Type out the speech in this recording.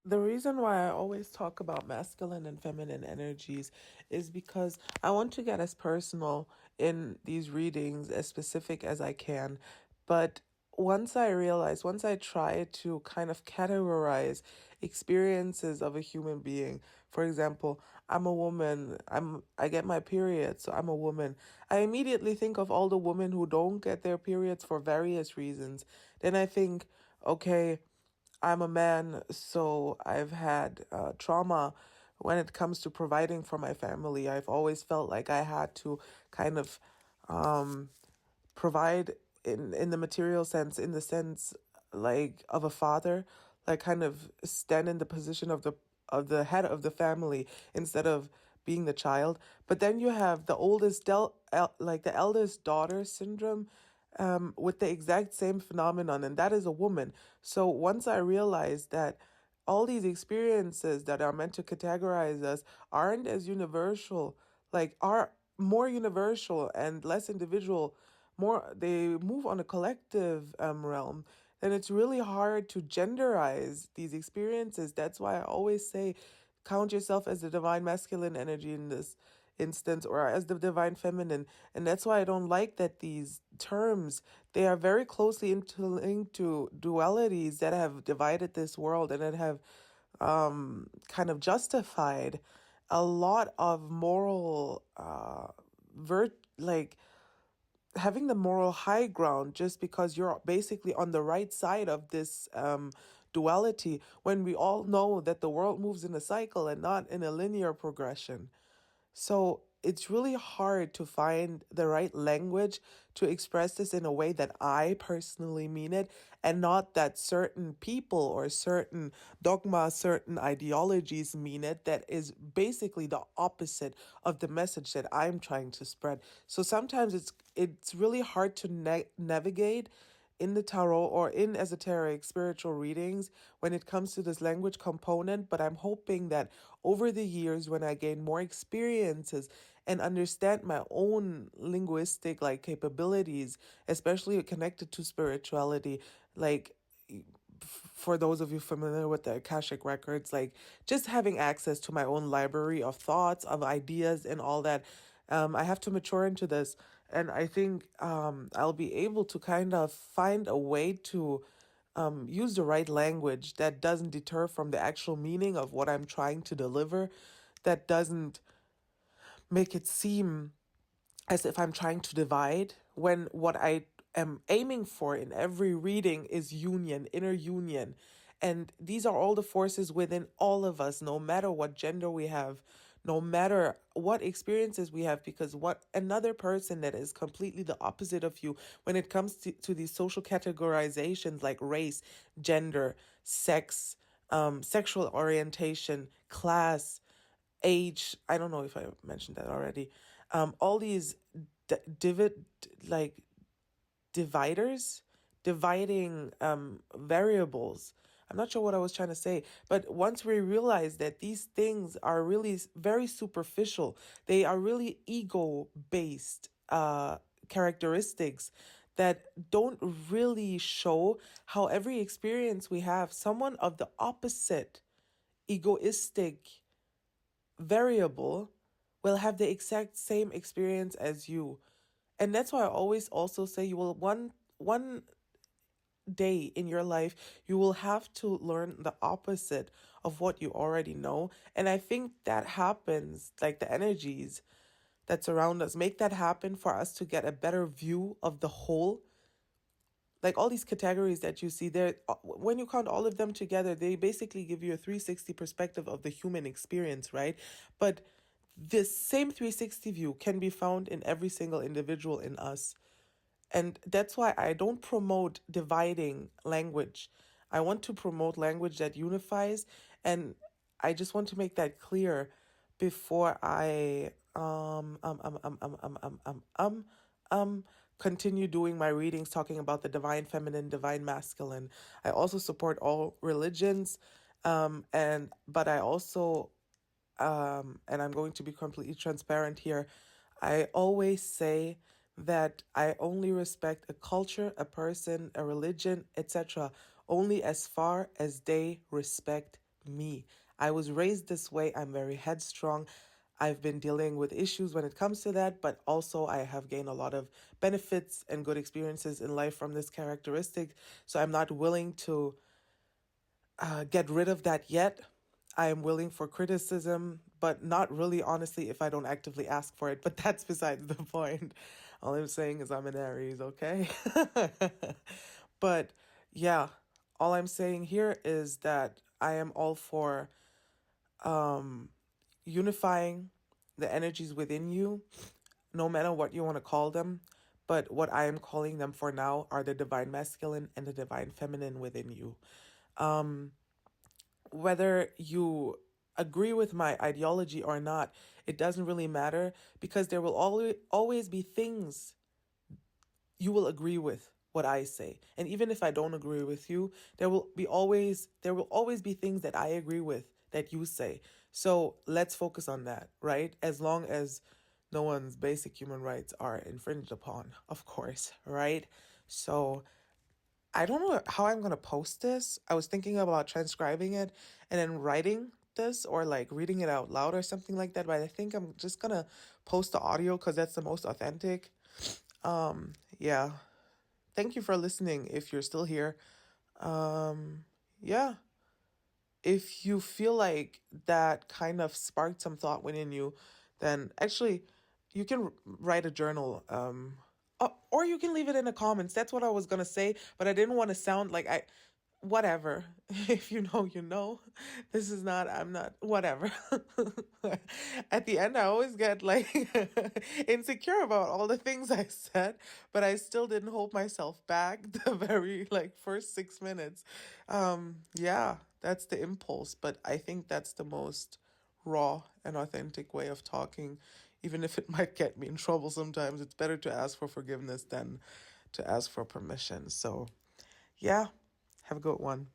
The reason why I always talk about masculine and feminine energies is because I want to get as personal in these readings, as specific as I can. But once I try to kind of categorize experiences of a human being, for example, I'm a woman, I get my period, so I'm a woman. I immediately think of all the women who don't get their periods for various reasons. Then I think, okay, I'm a man, so I've had trauma when it comes to providing for my family. I've always felt like I had to kind of provide in the material sense, in the sense like of a father, like kind of stand in the position of the head of the family instead of being the child. But then you have the like the eldest daughter syndrome, with the exact same phenomenon, and that is a woman. So once I realized that all these experiences that are meant to categorize us aren't as universal, like are more universal and less individual, more they move on a collective realm, then it's really hard to genderize these experiences. That's why I always say count yourself as the divine masculine energy in this instance, or as the divine feminine. And that's why I don't like that these terms, they are very closely interlinked to dualities that have divided this world and that have kind of justified a lot of moral like having the moral high ground just because you're basically on the right side of this duality, when we all know that the world moves in a cycle and not in a linear progression. So it's really hard to find the right language to express this in a way that I personally mean it, and not that certain people or certain dogma, certain ideologies mean it, that is basically the opposite of the message that I'm trying to spread. So sometimes it's really hard to navigate in the tarot or in esoteric spiritual readings when it comes to this language component. But I'm hoping that over the years, when I gain more experiences and understand my own linguistic like capabilities, especially connected to spirituality, like for those of you familiar with the Akashic records, like just having access to my own library of thoughts, of ideas, and all that. I have to mature into this, and I think I'll be able to kind of find a way to use the right language that doesn't deter from the actual meaning of what I'm trying to deliver, that doesn't make it seem as if I'm trying to divide, when what I am aiming for in every reading is union, inner union. And these are all the forces within all of us, no matter what gender we have, no matter what experiences we have, because what another person that is completely the opposite of you when it comes to these social categorizations like race, gender, sex, sexual orientation, class, age, I don't know if I mentioned that already. All these divid like dividers, dividing variables. I'm not sure what I was trying to say, but once we realize that these things are really very superficial, they are really ego based characteristics that don't really show how every experience we have, someone of the opposite egoistic variable will have the exact same experience as you. And that's why I always also say you will one day in your life you will have to learn the opposite of what you already know. And I think that happens, like the energies that surround us make that happen for us to get a better view of the whole. Like all these categories that you see there, when you count all of them together, they basically give you a 360 perspective of the human experience, right? But this same 360 view can be found in every single individual in us. And that's why I don't promote dividing language. I want to promote language that unifies. And I just want to make that clear before I continue doing my readings talking about the divine feminine, divine masculine. I also support all religions. And but I also and I'm going to be completely transparent here, I always say that I only respect a culture, a person, a religion, etc., only as far as they respect me. I was raised this way. I'm very headstrong. I've been dealing with issues when it comes to that, but also I have gained a lot of benefits and good experiences in life from this characteristic. So I'm not willing to get rid of that yet. I am willing for criticism, but not really, honestly, if I don't actively ask for it. But that's besides the point. All I'm saying is I'm an Aries, okay? But yeah, all I'm saying here is that I am all for unifying the energies within you, no matter what you want to call them. But what I am calling them for now are the divine masculine and the divine feminine within you. Whether you agree with my ideology or not, it doesn't really matter because there will always be things you will agree with what I say. And even if I don't agree with you, there will always be things that I agree with that you say. So let's focus on that, right? As long as no one's basic human rights are infringed upon, of course, right? So I don't know how I'm gonna post this. I was thinking about transcribing it and then writing this or like reading it out loud or something like that. But I think I'm just gonna post the audio because that's the most authentic. Yeah. Thank you for listening if you're still here. Yeah. If you feel like that kind of sparked some thought within you, then actually you can write a journal. Or you can leave it in the comments. That's what I was gonna say, but I didn't want to sound like I whatever. If you know, you know. This is not, I'm not, whatever. At the end, I always get like insecure about all the things I said, but I still didn't hold myself back the very like first 6 minutes. Yeah, that's the impulse, but I think that's the most raw and authentic way of talking, even if it might get me in trouble sometimes. It's better to ask for forgiveness than to ask for permission. So, yeah, have a good one.